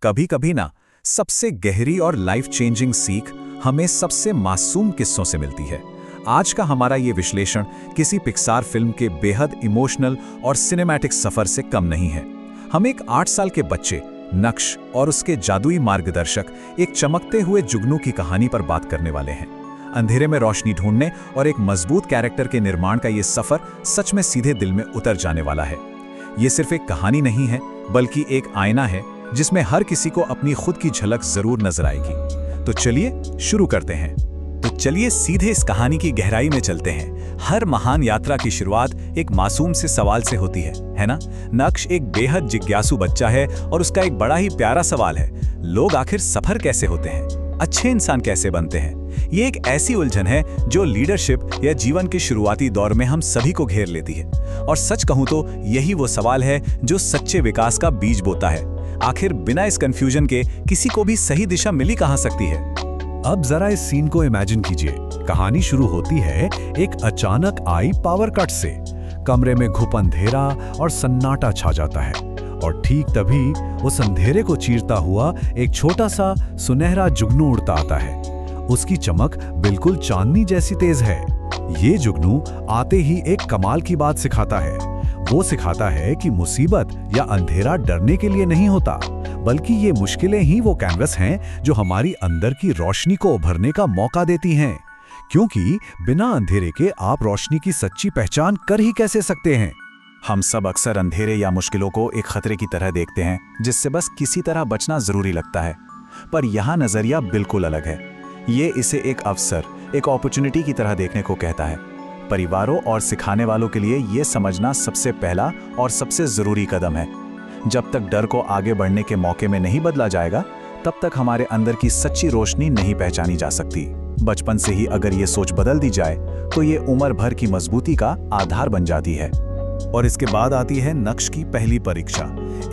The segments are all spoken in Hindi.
कभी कभी ना सबसे गहरी और लाइफ चेंजिंग सीख हमें सबसे मासूम किस्सों से मिलती है। आज का हमारा ये विश्लेषण किसी पिक्सार फिल्म के बेहद इमोशनल और सिनेमैटिक सफर से कम नहीं है। हम एक 8 साल के बच्चे नक्श और उसके जादुई मार्गदर्शक एक चमकते हुए जुगनू की कहानी पर बात करने वाले हैं। अंधेरे में रोशनी ढूंढने और एक मजबूत कैरेक्टर के निर्माण का ये सफर सच में सीधे दिल में उतर जाने वाला है। ये सिर्फ एक कहानी नहीं है, बल्कि एक आईना है जिसमें हर किसी को अपनी खुद की झलक जरूर नजर आएगी। तो चलिए शुरू करते हैं। तो चलिए सीधे इस कहानी की गहराई में चलते हैं। हर महान यात्रा की शुरुआत एक मासूम से सवाल से होती है ना? नक्श एक बेहद जिज्ञासु बच्चा है और उसका एक बड़ा ही प्यारा सवाल है, लोग आखिर सफर कैसे होते हैं, अच्छे इंसान कैसे बनते हैं। ये एक ऐसी उलझन है जो लीडरशिप या जीवन के शुरुआती दौर में हम सभी को घेर लेती है। और सच कहूं तो यही वो सवाल है जो सच्चे विकास का बीज बोता है। आखिर बिना इस कंफ्यूजन के किसी को भी सही दिशा मिली कहां सकती है। अब जरा इस सीन को इमेजिन कीजिए। कहानी शुरू होती है एक अचानक आई पावर कट से। कमरे में घुप अंधेरा और सन्नाटा छा जाता है और ठीक तभी उस अंधेरे को चीरता हुआ एक छोटा सा सुनहरा जुगनू उड़ता आता है। उसकी चमक बिल्कुल चांदनी जैसी तेज है। ये जुगनू आते ही एक कमाल की बात सिखाता है। वो सिखाता है कि मुसीबत या अंधेरा डरने के लिए नहीं होता, बल्कि ये मुश्किलें ही वो कैनवस हैं जो हमारी अंदर की रोशनी को उभरने का मौका देती हैं। क्योंकि बिना अंधेरे के आप रोशनी की सच्ची पहचान कर ही कैसे सकते हैं। हम सब अक्सर अंधेरे या मुश्किलों को एक खतरे की तरह देखते हैं जिससे बस किसी तरह बचना जरूरी लगता है। पर यहाँ नजरिया बिल्कुल अलग है। ये इसे एक अवसर, एक अपॉर्चुनिटी की तरह देखने को कहता है। परिवारों और सिखाने वालों के लिए ये समझना सबसे पहला और सबसे जरूरी कदम है। जब तक डर को आगे बढ़ने के मौके में नहीं बदला जाएगा, तब तक हमारे अंदर की सच्ची रोशनी नहीं पहचानी जा सकती। बचपन से ही अगर ये सोच बदल दी जाए तो ये उम्र भर की मजबूती का आधार बन जाती है। और इसके बाद आती है नक्श की पहली परीक्षा।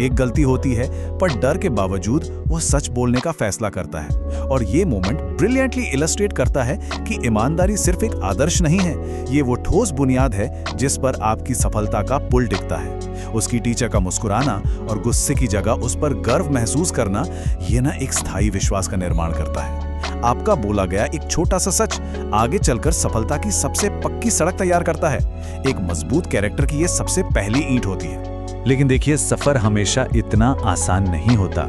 एक गलती होती है, पर डर के बावजूद वो सच बोलने का फैसला करता है। और ये मोमेंट ब्रिलियंटली इलस्ट्रेट करता है कि ईमानदारी सिर्फ एक आदर्श नहीं है, ये वो ठोस बुनियाद है जिस पर आपकी सफलता का पुल टिकता है। उसकी टीचर का मुस्कुराना और गुस्से की जगह उस पर गर्व महसूस करना, ये ना एक स्थायी विश्वास का निर्माण करता है। आपका बोला गया एक छोटा सा सच आगे चलकर सफलता की सबसे पक्की सड़क तैयार करता है। एक मजबूत कैरेक्टर की ये सबसे पहली ईंट होती है। लेकिन देखिए, सफर हमेशा इतना आसान नहीं होता।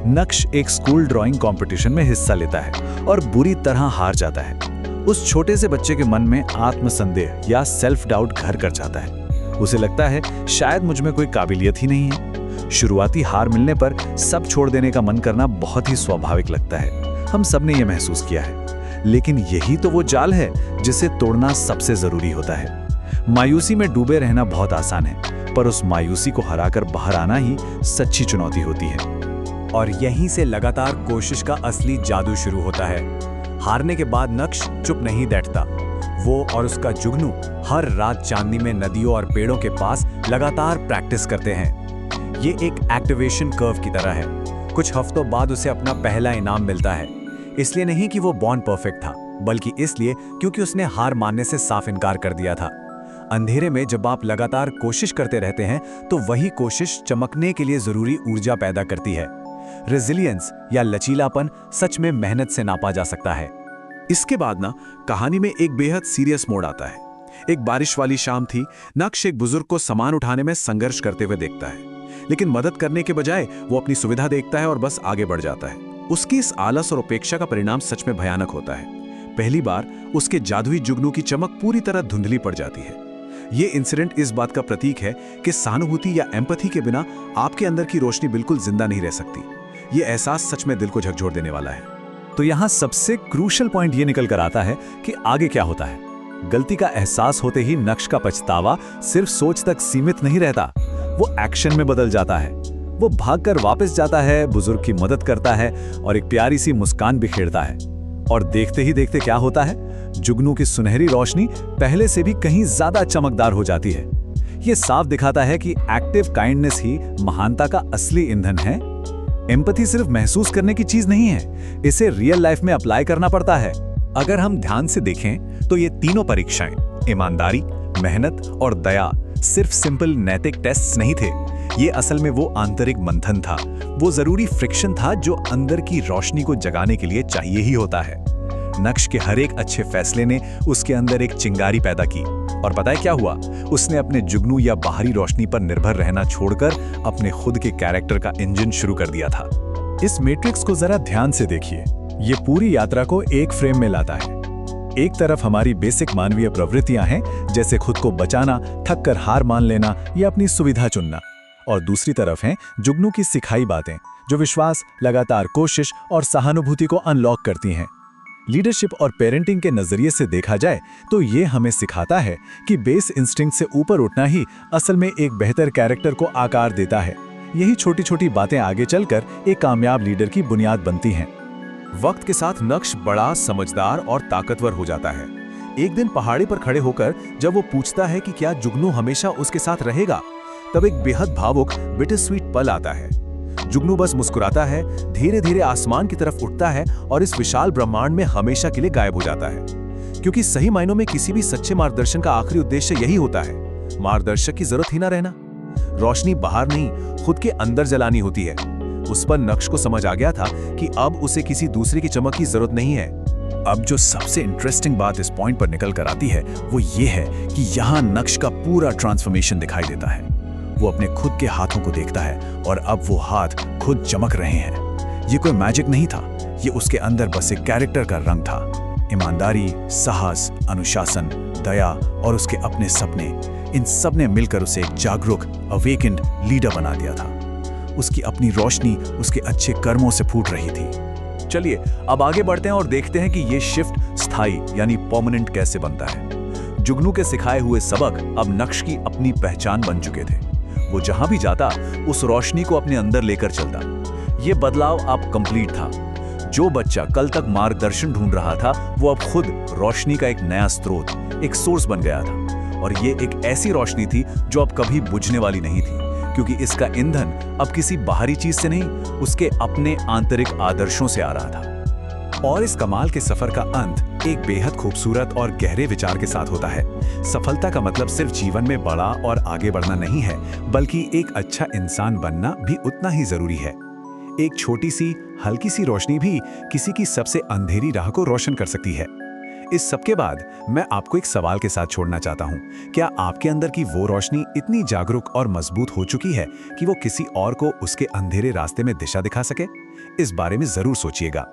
नक्श एक स्कूल ड्राइंग कंपटीशन में हिस्सा लेता है और बुरी तरह हार जाता है। उस छोटे से बच्चे के मन में आत्मसंदेह या सेल्फ डाउट घर कर जाता है। उसे लगता है शायद मुझ में कोई काबिलियत ही नहीं है। शुरुआती हार मिलने पर सब छोड़ देने का मन करना बहुत ही स्वाभाविक लगता है। हम सब ने यह महसूस किया है। लेकिन यही तो वो जाल है जिसे तोड़ना सबसे जरूरी होता है। मायूसी में डूबे रहना बहुत आसान है, पर उस मायूसी को हराकर बाहर आना ही सच्ची चुनौती होती है। और यहीं से लगातार कोशिश का असली जादू शुरू होता है। हारने के बाद नक्श चुप नहीं बैठता। वो और उसका जुगनू हर रात चांदनी में नदियों और पेड़ों के पास लगातार प्रैक्टिस करते हैं। ये एक एक्टिवेशन कर्व की तरह है। कुछ हफ्तों बाद उसे अपना पहला इनाम मिलता है। इसलिए नहीं कि वो बॉर्न परफेक्ट था, बल्कि इसलिए क्योंकि उसने हार मानने से साफ इनकार कर दिया था। अंधेरे में जब आप लगातार कोशिश करते रहते हैं, तो वही कोशिश चमकने के लिए जरूरी ऊर्जा पैदा करती है। रेजिलियंस या लचीलापन सच में मेहनत से नापा जा सकता है। इसके बाद ना कहानी में एक बेहद सीरियस मोड़ आता है। एक बारिश वाली शाम थी। नक्श एक बुजुर्ग को सामान उठाने में संघर्ष करते हुए देखता है, लेकिन मदद करने के बजाय वो अपनी सुविधा देखता है और बस आगे बढ़ जाता है। उसकी इस आलस और उपेक्षा का परिणाम सच में भयानक होता है। पहली बार उसके जादुई जुगनू की चमक पूरी तरह धुंधली पड़ जाती है। ये इंसिडेंट इस बात का प्रतीक है कि सहानुभूति या एम्पैथी के बिना आपके अंदर की रोशनी बिल्कुल जिंदा नहीं रह सकती। ये एहसास सच में दिल को झकझोर देने वाला है। तो यहाँ सबसे क्रूशल पॉइंट ये निकल कर आता है कि आगे क्या होता है। गलती का एहसास होते ही नक्श का पछतावा सिर्फ सोच तक सीमित नहीं रहता, वो एक्शन में बदल जाता है। वो भागकर वापस जाता है, बुजुर्ग की मदद करता है और एक प्यारी सी मुस्कान बिखेरता है। और देखते ही देखते क्या होता है, जुगनू की सुनहरी रोशनी पहले से भी कहीं ज्यादा चमकदार हो जाती है। ये साफ दिखाता है कि एक्टिव काइंडनेस ही महानता का असली ईंधन है। एम्पैथी सिर्फ महसूस करने की चीज नहीं है, इसे रियल लाइफ में अप्लाई करना पड़ता है। अगर हम ध्यान से देखें तो ये तीनों परीक्षाएं, ईमानदारी, मेहनत और दया, सिर्फ सिंपल नैतिक टेस्ट्स नहीं थे। ये असल में वो आंतरिक मंथन था, वो जरूरी फ्रिक्शन था जो अंदर की रोशनी को जगाने के लिए चाहिए ही होता है। नक्श के हर एक अच्छे फैसले ने उसके अंदर एक चिंगारी पैदा की, और पता है क्या हुआ? उसने अपने जुगनू या बाहरी रोशनी पर निर्भर रहना छोड़कर अपने खुद के कैरेक्टर का इंजन शुरू कर दिया था। इस मैट्रिक्स को जरा ध्यान से देखिए। ये पूरी यात्रा को एक फ्रेम में लाता है। एक तरफ हमारी बेसिक मानवीय प्रवृत्तियां हैं, जैसे खुद को बचाना, थक कर हार मान लेना या अपनी सुविधा चुनना, और दूसरी तरफ हैं जुगनू की सिखाई बातें, जो विश्वास, लगातार कोशिश और सहानुभूति को अनलॉक करती हैं। लीडरशिप और पेरेंटिंग के नजरिए से देखा जाए तो ये हमें सिखाता है कि बेस इंस्टिंक्ट से ऊपर उठना ही असल में एक बेहतर कैरेक्टर को आकार देता है। यही छोटी छोटी बातें आगे चलकर एक कामयाब लीडर की बुनियाद बनती हैं। वक्त के साथ नक्श बड़ा, समझदार और ताकतवर हो जाता है। एक दिन पहाड़ी पर खड़े होकर जब वो पूछता है कि क्या जुगनू हमेशा उसके साथ रहेगा, तब एक बेहद भावुक, बिटर स्वीट पल आता है। जुगनू बस मुस्कुराता है, धीरे धीरे आसमान की तरफ उठता है और इस विशाल ब्रह्मांड में हमेशा के लिए गायब हो जाता है। क्योंकि सही मायनों में किसी भी सच्चे मार्गदर्शन का आखिरी उद्देश्य यही होता है, मार्गदर्शक की जरूरत ही ना रहना। रोशनी बाहर नहीं, खुद के अंदर जलानी होती है। उस पर नक्श को समझ आ गया था कि अब उसे किसी दूसरे की चमक की जरूरत नहीं है। अब जो सबसे इंटरेस्टिंग बात इस पॉइंट पर निकल कर आती है वो ये है कि यहाँ नक्श का पूरा ट्रांसफॉर्मेशन दिखाई देता है। वो अपने खुद के हाथों को देखता है और अब वो हाथ खुद चमक रहे हैं। ये कोई मैजिक नहीं था, ये उसके अंदर बस एक कैरेक्टर का रंग था। ईमानदारी, साहस, अनुशासन, दया और उसके अपने सपने, इन सब ने मिलकर उसे एक जागरूक, अवेकेंड लीडर बना दिया था। उसकी अपनी रोशनी उसके अच्छे कर्मों से फूट रही थी। चलिए अब आगे बढ़ते हैं और देखते हैं कि ये शिफ्ट स्थायी यानी परमानेंट कैसे बनता है। जुगनू के सिखाए हुए सबक अब नक्श की अपनी पहचान बन चुके थे। वो जहां भी जाता उस रोशनी को अपने अंदर लेकर चलता। ये बदलाव अब कंप्लीट था। जो बच्चा कल तक मार्गदर्शन ढूंढ रहा था वो अब खुद रोशनी का एक नया स्रोत, एक सोर्स बन गया था। और ये एक ऐसी रोशनी थी जो अब कभी बुझने वाली नहीं थी, क्योंकि इसका ईंधन अब किसी बाहरी चीज से नहीं, उसके अपने आंतरिक आदर्शों से आ रहा था। और इस कमाल के सफर का अंत एक बेहद खूबसूरत और गहरे विचार के साथ होता है। सफलता का मतलब सिर्फ जीवन में बड़ा और आगे बढ़ना नहीं है, बल्कि एक अच्छा इंसान बनना भी उतना ही जरूरी है। एक छोटी सी, हल्की सी रोशनी भी किसी की सबसे अंधेरी राह को रोशन कर सकती है। इस सब के बाद मैं आपको एक सवाल के साथ छोड़ना चाहता हूं। क्या आपके अंदर की वो रोशनी इतनी जागरूक और मजबूत हो चुकी है कि वो किसी और को उसके अंधेरे रास्ते में दिशा दिखा सके? इस बारे में जरूर सोचिएगा।